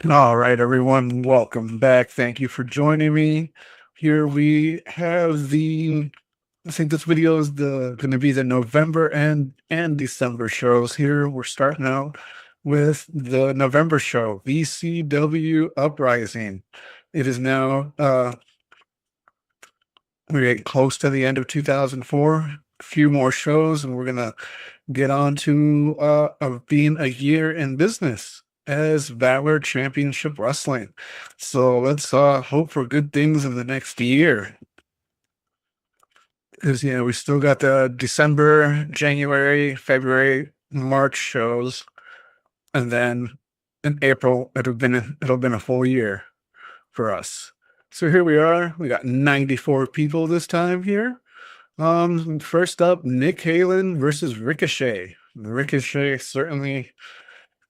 All right, everyone, welcome back. Thank you for joining me. Here we have I think this video is going to be the November and December shows. Here we're starting out with the November show, VCW Uprising. It is now, we're getting close to the end of 2004. A few more shows, and we're going to get on to of being a year in business as Valor Championship Wrestling. So let's hope for good things in the next year. Because we still got the December, January, February, March shows, and then in April it'll been a full year for us. So here we are. We got 94 people this time here. First up, Nick Halen versus Ricochet. Ricochet certainly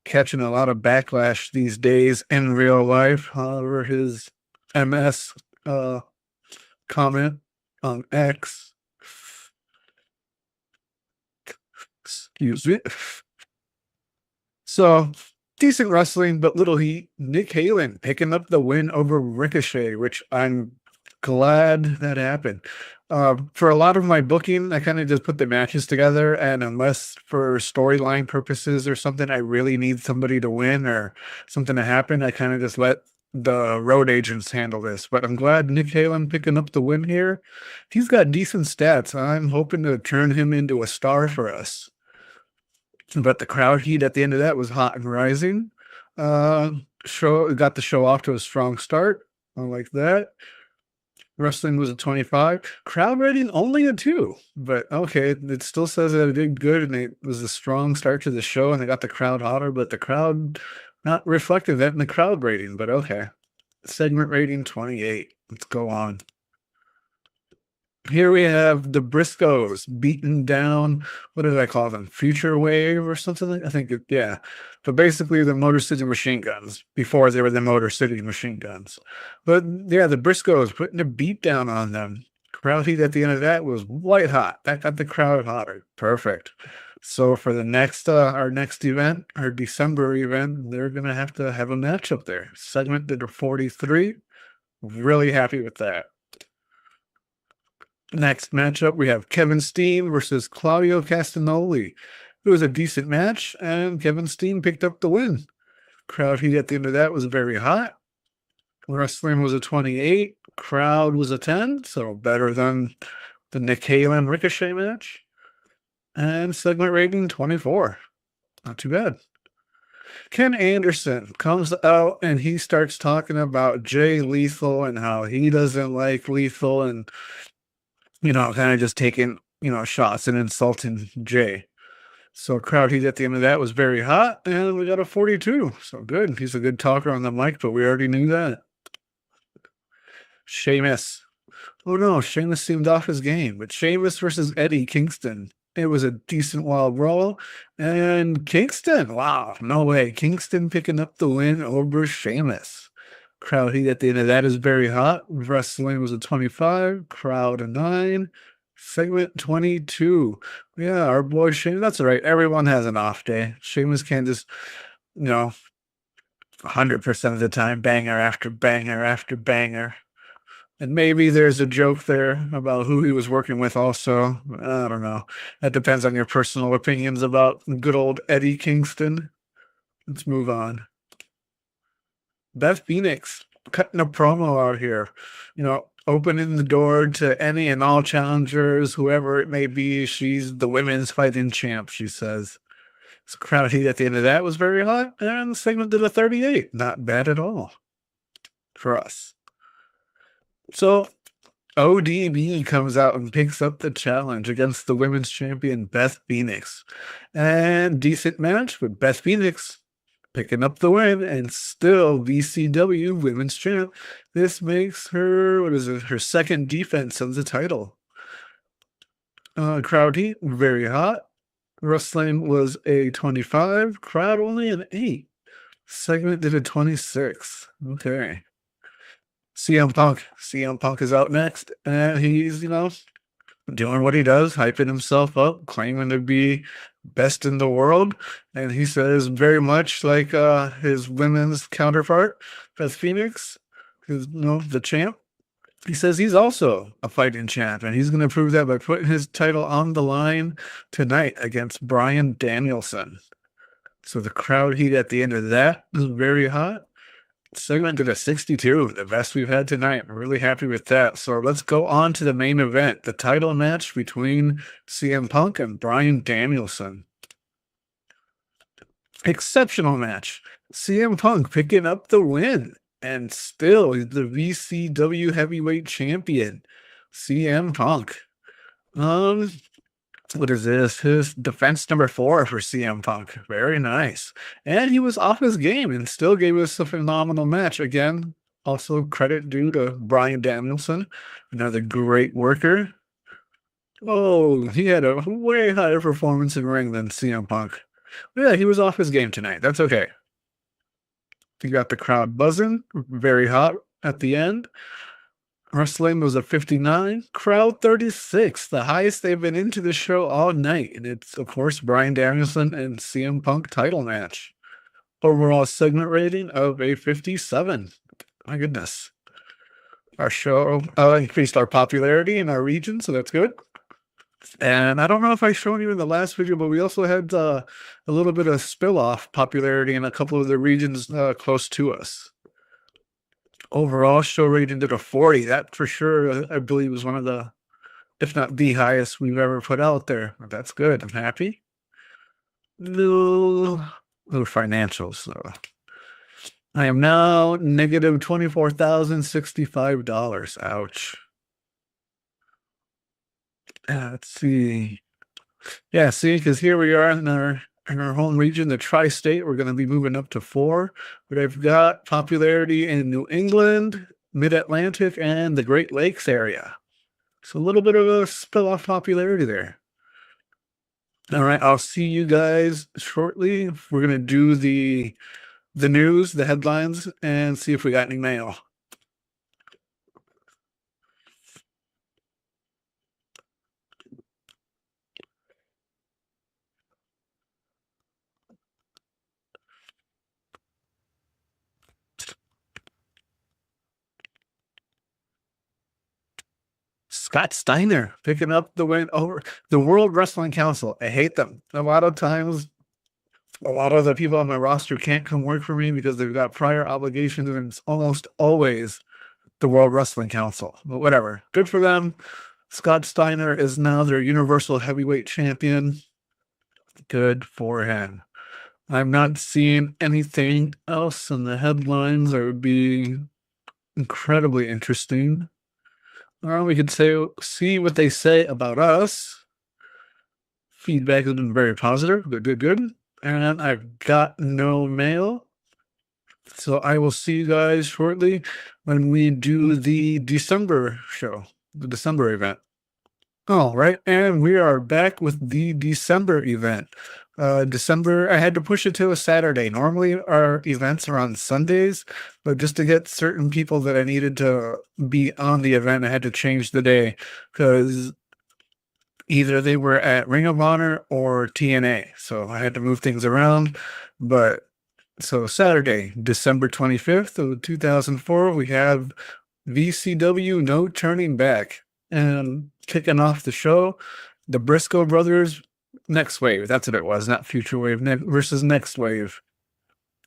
catching a lot of backlash these days in real life. However, his MS comment on X, excuse me. So decent wrestling, but little heat. Nick Halen picking up the win over Ricochet, which I'm glad that happened. For a lot of my booking, I kind of just put the matches together, and unless for storyline purposes or something, I really need somebody to win or something to happen, I kind of just let the road agents handle this. But I'm glad Nick Halen picking up the win here. He's got decent stats. I'm hoping to turn him into a star for us. But the crowd heat at the end of that was hot and rising. Show got the show off to a strong start. I like that. Wrestling was a 25. Crowd rating only a 2. But okay, it still says that it did good and it was a strong start to the show and they got the crowd hotter, but the crowd not reflective that in the crowd rating, but okay. Segment rating 28. Let's go on. Here we have the Briscoes beaten down. What did I call them? Future Wave or something? I think, yeah. But basically, the Motor City Machine Guns before they were the Motor City Machine Guns. But yeah, the Briscoes putting a beat down on them. Crowd heat at the end of that was white hot. That got the crowd hotter. Perfect. So for the next, our next event, our December event, they're gonna have to have a match up there. Segment that are 43. Really happy with that. Next matchup, we have Kevin Steen versus Claudio Castagnoli. It was a decent match, and Kevin Steen picked up the win. Crowd heat at the end of that was very hot. Wrestling was a 28. Crowd was a 10, so better than the Nick Halen Ricochet match. And segment rating 24. Not too bad. Ken Anderson comes out and he starts talking about Jay Lethal and how he doesn't like Lethal and kind of just taking, shots and insulting Jay. So crowd heat at the end of that was very hot, and we got a 42. So good. He's a good talker on the mic, but we already knew that. Sheamus. Oh no, Sheamus seemed off his game, but Sheamus versus Eddie Kingston. It was a decent wild brawl. And Kingston, wow, no way. Kingston picking up the win over Sheamus. Crowd heat at the end of that is very hot. Wrestling was a 25, crowd a 9, segment 22. Yeah, our boy Sheamus, that's all right. Everyone has an off day. Sheamus can't just, 100% of the time, banger after banger after banger. And maybe there's a joke there about who he was working with also. I don't know. That depends on your personal opinions about good old Eddie Kingston. Let's move on. Beth Phoenix cutting a promo out here, opening the door to any and all challengers, whoever it may be. She's the women's fighting champ, she says. So crowd heat at the end of that was very hot, and the segment did a 38. Not bad at all for us. So ODB comes out and picks up the challenge against the women's champion, Beth Phoenix. And decent match with Beth Phoenix picking up the win and still VCW women's champ. This makes her, her second defense of the title. Crowd heat, very hot. Wrestling was a 25, crowd only an 8. Segment did a 26. Okay. CM Punk. CM Punk is out next, and he's, doing what he does, hyping himself up, claiming to be best in the world. And he says very much like his women's counterpart, Beth Phoenix, who's the champ. He says he's also a fighting champ, and he's going to prove that by putting his title on the line tonight against Bryan Danielson. So the crowd heat at the end of that is very hot. Segment to the 62, the best we've had tonight. I'm really happy with that. So let's go on to the main event, the title match between CM Punk and Bryan Danielson. Exceptional match. CM Punk picking up the win, and still he's the VCW heavyweight champion. CM Punk. What is this? His defense number 4 for CM Punk. Very nice. And he was off his game and still gave us a phenomenal match. Again, also credit due to Bryan Danielson, another great worker. Oh, he had a way higher performance in ring than CM Punk. Yeah, he was off his game tonight. That's okay. He got the crowd buzzing, very hot at the end. Wrestling was a 59, crowd 36, the highest they've been into the show all night. And it's, of course, Bryan Danielson and CM Punk title match. Overall segment rating of a 57. My goodness. Our show increased our popularity in our region, so that's good. And I don't know if I showed you in the last video, but we also had a little bit of spill-off popularity in a couple of the regions close to us. Overall show rating to the 40. That for sure, I believe, was one of the, if not the highest we've ever put out there. That's good. I'm happy. Little financials. So I am now negative $24,065. Ouch. Let's see. Yeah, see, because here we are in our home region, the tri-state. We're going to be moving up to 4, but I've got popularity in New England, Mid-Atlantic, and the Great Lakes area. So a little bit of a spill-off popularity there. All right, I'll see you guys shortly. We're going to do the news, the headlines, and see if we got any mail. Scott Steiner picking up the win over the World Wrestling Council. I hate them. A lot of times, a lot of the people on my roster can't come work for me because they've got prior obligations, and it's almost always the World Wrestling Council. But whatever. Good for them. Scott Steiner is now their Universal Heavyweight Champion. Good for him. I'm not seeing anything else, and the headlines are being incredibly interesting. We could see what they say about us. Feedback has been very positive. Good. And I've got no mail. So I will see you guys shortly when we do the December show, the December event. All right, and we are back with the December event. December, I had to push it to a Saturday. Normally our events are on Sundays, but just to get certain people that I needed to be on the event, I had to change the day because either they were at Ring of Honor or TNA. So I had to move things around. But so Saturday, December 25th of 2004, we have VCW No Turning Back. And kicking off the show, the Briscoe Brothers Next Wave. That's what it was, not Future Wave versus Next Wave.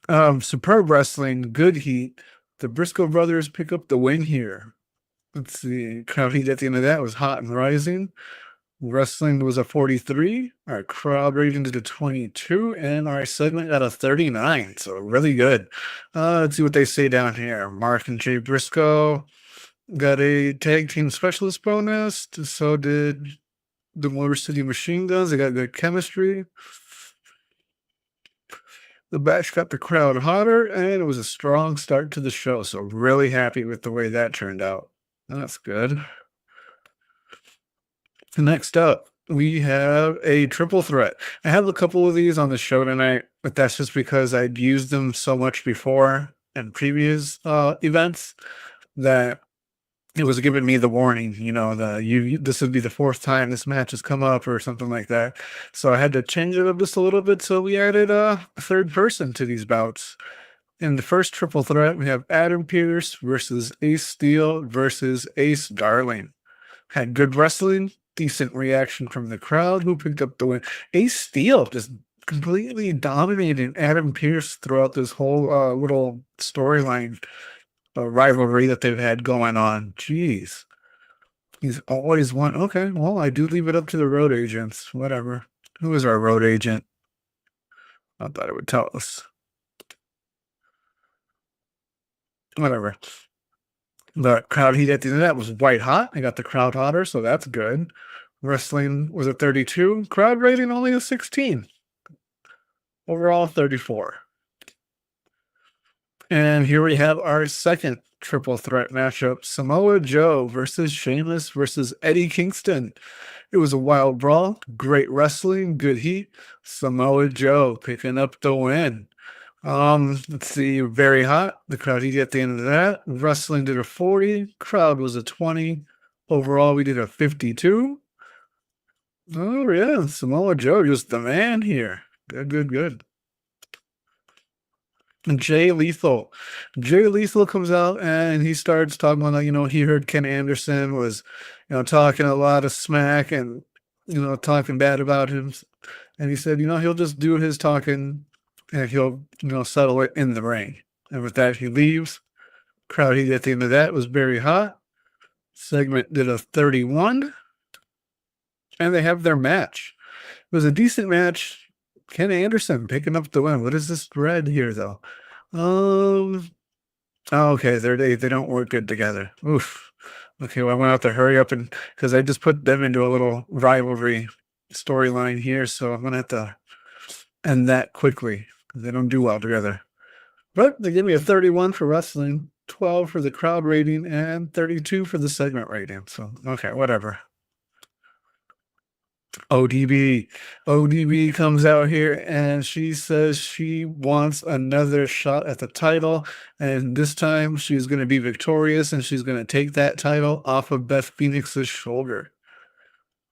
Superb wrestling, good heat. The Briscoe Brothers pick up the win here. Let's see, crowd heat at the end of that was hot and rising. Wrestling was a 43. Our crowd rating is a 22, and our segment got a 39. So really good. Let's see what they say down here. Mark and Jay Briscoe got a tag team specialist bonus. So did the Motor City Machine Guns. They got good chemistry. The match got the crowd hotter, and it was a strong start to the show. So really happy with the way that turned out. That's good. Next up, we have a triple threat. I have a couple of these on the show tonight, but that's just because I'd used them so much before in previous events that it was giving me the warning, you know, this would be the fourth time this match has come up or something like that. So I had to change it up just a little bit. So we added a third person to these bouts. In the first triple threat, we have Adam Pearce versus Ace Steel versus Ace Darling. Had good wrestling, decent reaction from the crowd, who picked up the win. Ace Steel just completely dominated Adam Pearce throughout this whole little storyline rivalry that they've had going on. Jeez. He's always won. Okay, well, I do leave it up to the road agents. Whatever. Who is our road agent? I thought it would tell us. Whatever. The crowd heat at the end of that was white hot. I got the crowd hotter, so that's good. Wrestling was a 32. Crowd rating only a 16. Overall, 34. And here we have our second triple threat matchup, Samoa Joe versus Sheamus versus Eddie Kingston. It was a wild brawl, great wrestling, good heat. Samoa Joe picking up the win. Let's see, very hot. The crowd heat at the end of that. Wrestling did a 40. Crowd was a 20. Overall, we did a 52. Oh yeah, Samoa Joe just the man here. Good. And Jay Lethal comes out and he starts talking about, you know, he heard Ken Anderson was, you know, talking a lot of smack and, you know, talking bad about him. And he said, you know, he'll just do his talking and he'll, you know, settle it in the ring. And with that, he leaves. Crowd heat at the end of that was very hot. Segment did a 31. And they have their match. It was a decent match. Ken Anderson picking up the win. What is this red here, though? Okay, they don't work good together. Oof. Okay, well, I went out to hurry up and because I just put them into a little rivalry storyline here, so I'm gonna have to end that quickly because they don't do well together. But they give me a 31 for wrestling, 12 for the crowd rating, and 32 for the segment rating. So okay, whatever. ODB comes out here and she says she wants another shot at the title, and this time she's going to be victorious and she's going to take that title off of Beth Phoenix's shoulder.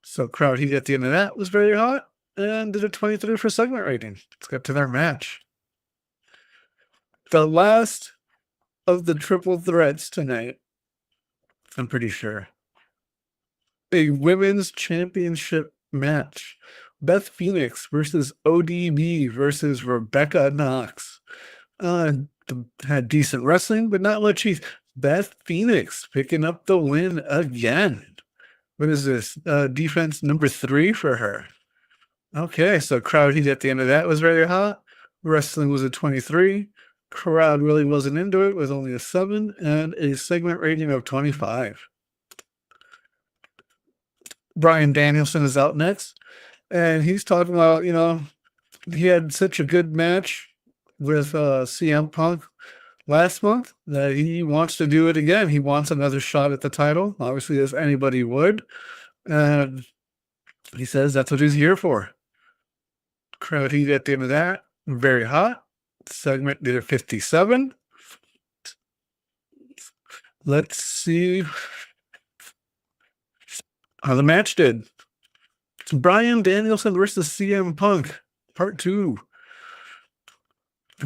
So crowd heat at the end of that was very hot and did a 23 for segment rating. Let's get to their match. The last of the triple threats tonight, I'm pretty sure. A women's championship match. Beth Phoenix versus ODB versus Rebecca Knox. Had decent wrestling, but not much heat. Beth Phoenix picking up the win again. What is this? Defense number 3 for her. Okay, so crowd heat at the end of that was very hot. Wrestling was a 23. Crowd really wasn't into it, with only a 7 and a segment rating of 25. Bryan Danielson is out next, and he's talking about, you know, he had such a good match with CM Punk last month that he wants to do it again. He wants another shot at the title, obviously, as anybody would. And he says that's what he's here for. Crowd heat at the end of that, very hot. Segment did a 57. Let's see how the match did. It's Bryan Danielson versus CM Punk, part 2.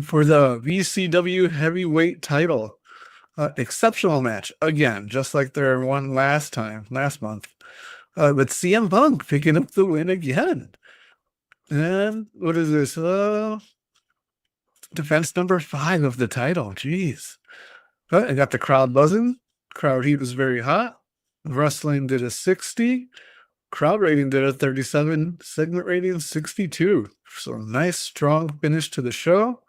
For the VCW heavyweight title. Exceptional match, again, just like their one last month. But CM Punk picking up the win again. And what is this? Defense number 5 of the title. Jeez. But I got the crowd buzzing. Crowd heat was very hot. Wrestling did a 60. Crowd rating did a 37. Segment rating 62. So nice, strong finish to the show.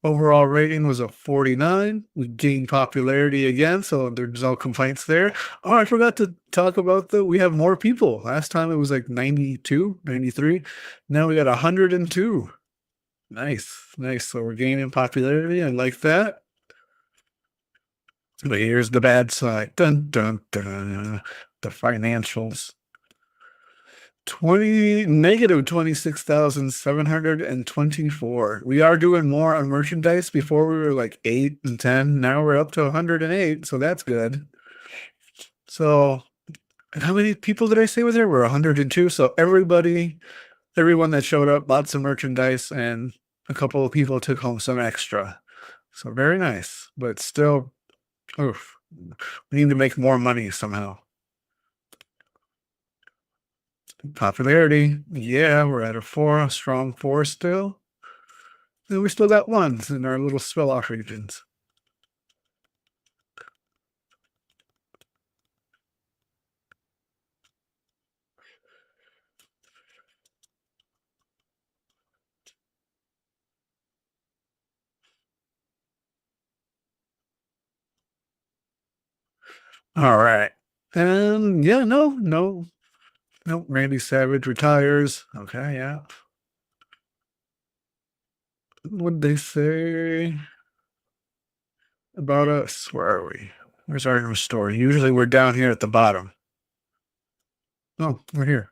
Overall rating was a 49. We gained popularity again, so there's no complaints there. Oh, I forgot to talk about we have more people. Last time it was like 92, 93. Now we got 102. Nice. So we're gaining popularity. I like that. But here's the bad side. Dun, dun, dun. The financials. Negative 26,724. We are doing more on merchandise. Before we were like 8 and 10. Now we're up to 108. So that's good. So, and how many people did I say were there? We're 102. So everyone that showed up bought some merchandise, and a couple of people took home some extra. So very nice, but still, oof, we need to make more money somehow. Popularity, yeah, we're at a strong 4 still. And we still got ones in our little spill off regions. All right. And yeah, no, Randy Savage retires. Okay, yeah. What'd they say about us? Where are we? Where's our news story? Usually we're down here at the bottom. Oh, we're here.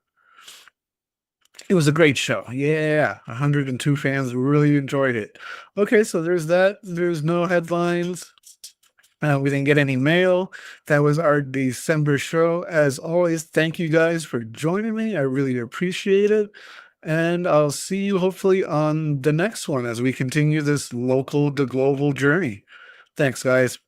It was a great show. Yeah, 102 fans really enjoyed it. Okay, so there's that. There's no headlines. We didn't get any mail. That was our December show. As always, thank you guys for joining me. I really appreciate it. And I'll see you hopefully on the next one as we continue this local to global journey. Thanks, guys.